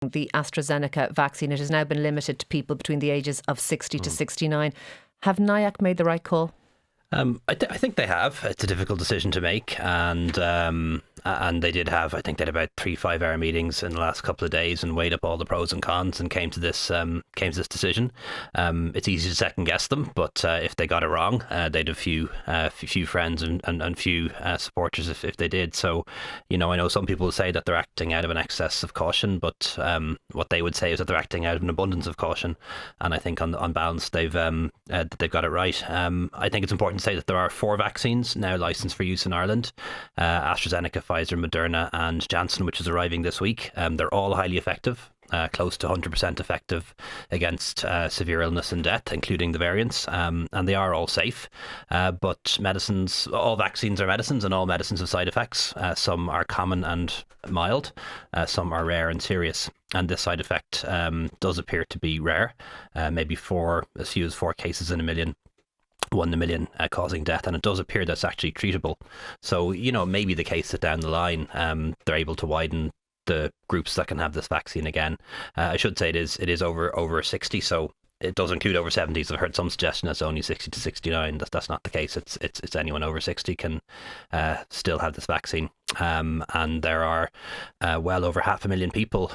the AstraZeneca vaccine. It has now been limited to people between the ages of 60 to 69. Have NIAC made the right call? I think they have. It's a difficult decision to make, and they did have. I think they had about 3 5-hour meetings in the last couple of days and weighed up all the pros and cons and came to this decision. It's easy to second guess them, but if they got it wrong, they'd have few friends and few supporters if they did. So, I know some people say that they're acting out of an excess of caution, but what they would say is that they're acting out of an abundance of caution. And I think on balance they've got it right. I think it's important to say that there are 4 vaccines now licensed for use in Ireland: AstraZeneca, Pfizer, Moderna and Janssen, which is arriving this week. They're all highly effective, close to 100% effective against severe illness and death, including the variants, and they are all safe. But medicines, all vaccines are medicines, and all medicines have side effects. Some are common and mild, some are rare and serious. And this side effect does appear to be rare, maybe as few as 4 cases in a million. 1 in a million causing death, and it does appear that's actually treatable. So, it may be the case that down the line they're able to widen the groups that can have this vaccine again. I should say it is over 60, so it does include over 70s. I've heard some suggestion that's only 60 to 69. That's not the case. It's anyone over 60 can still have this vaccine. And there are well over 500,000 people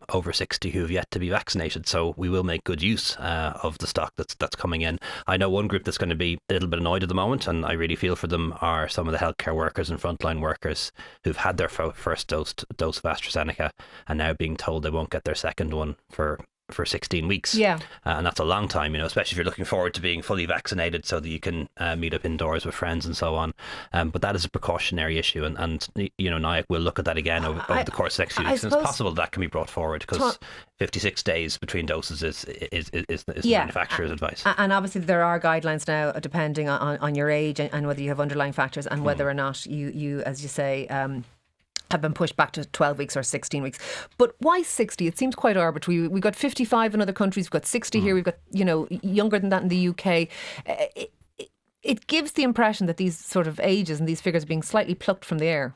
over 60 who have yet to be vaccinated. So we will make good use of the stock that's coming in. I know one group that's going to be a little bit annoyed at the moment, and I really feel for them, are some of the healthcare workers and frontline workers who've had their first dose of AstraZeneca and now being told they won't get their second one for 16 weeks. Yeah. And that's a long time, especially if you're looking forward to being fully vaccinated so that you can meet up indoors with friends and so on. But that is a precautionary issue, and NIAC will look at that again over the course of the next few weeks. And it's possible that can be brought forward because 56 days between doses is the manufacturer's advice. And obviously there are guidelines now depending on your age and whether you have underlying factors and whether or not you as you say, have been pushed back to 12 weeks or 16 weeks. But why 60? It seems quite arbitrary. We've got 55 in other countries, we've got 60 here, we've got, younger than that in the UK. It gives the impression that these sort of ages and these figures are being slightly plucked from the air.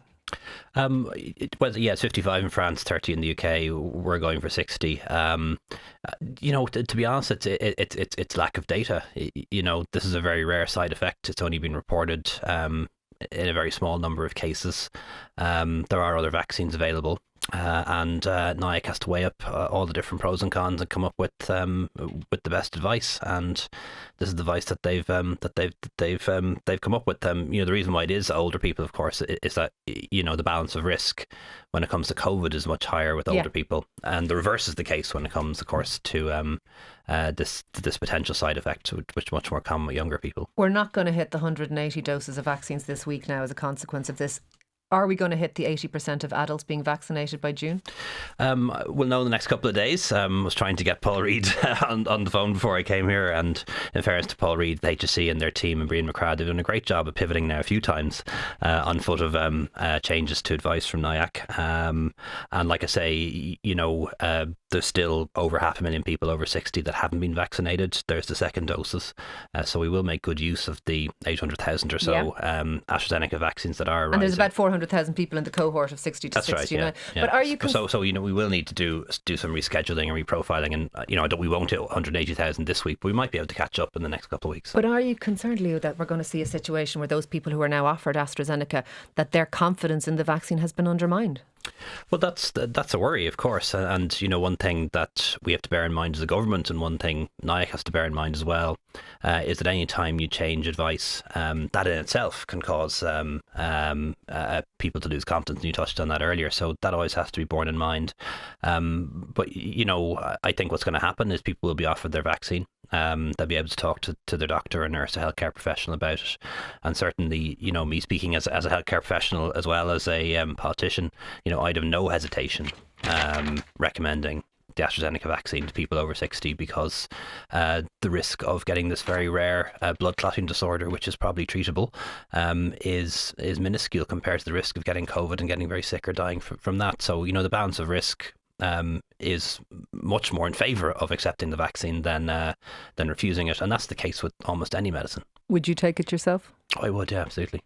It's 55 in France, 30 in the UK. We're going for 60. To be honest, it's lack of data. This is a very rare side effect. It's only been reported in a very small number of cases. There are other vaccines available, and NIAC has to weigh up all the different pros and cons and come up with the best advice. And this is the advice that they've come up with. The reason why it is older people, of course, is that the balance of risk when it comes to COVID is much higher with older people, and the reverse is the case when it comes, of course, to this potential side effect, which is much more common with younger people. We're not going to hit the 180 doses of vaccines this week now as a consequence of this. Are we going to hit the 80% of adults being vaccinated by June? We'll know in the next couple of days. I was trying to get Paul Reid on the phone before I came here, and in fairness to Paul Reid, the HSE and their team and Brian McCrath, they've done a great job of pivoting now a few times on foot of changes to advice from NIAC. And like I say, there's still over 500,000 people over 60 that haven't been vaccinated. There's the second doses. So we will make good use of the 800,000 or so AstraZeneca vaccines that are arriving. And there's about 400,000 people in the cohort of 60 to 69. Right, yeah. But are you so we will need to do some rescheduling and reprofiling, and we won't hit 180,000 this week, but we might be able to catch up in the next couple of weeks. But are you concerned, Leo, that we're going to see a situation where those people who are now offered AstraZeneca, that their confidence in the vaccine has been undermined? Well, that's a worry, of course, and one thing that we have to bear in mind as a government, and one thing NIAC has to bear in mind as well, is that any time you change advice, that in itself can cause people to lose confidence. And you touched on that earlier, so that always has to be borne in mind. But I think what's going to happen is people will be offered their vaccine. They'll be able to talk to their doctor or nurse, a healthcare professional about it. And certainly, me speaking as a healthcare professional as well as a politician, I'd have no hesitation recommending the AstraZeneca vaccine to people over 60 because the risk of getting this very rare blood clotting disorder, which is probably treatable, is minuscule compared to the risk of getting COVID and getting very sick or dying from that. So, the balance of risk is much more in favour of accepting the vaccine than refusing it, and that's the case with almost any medicine. Would you take it yourself? I would, yeah, absolutely.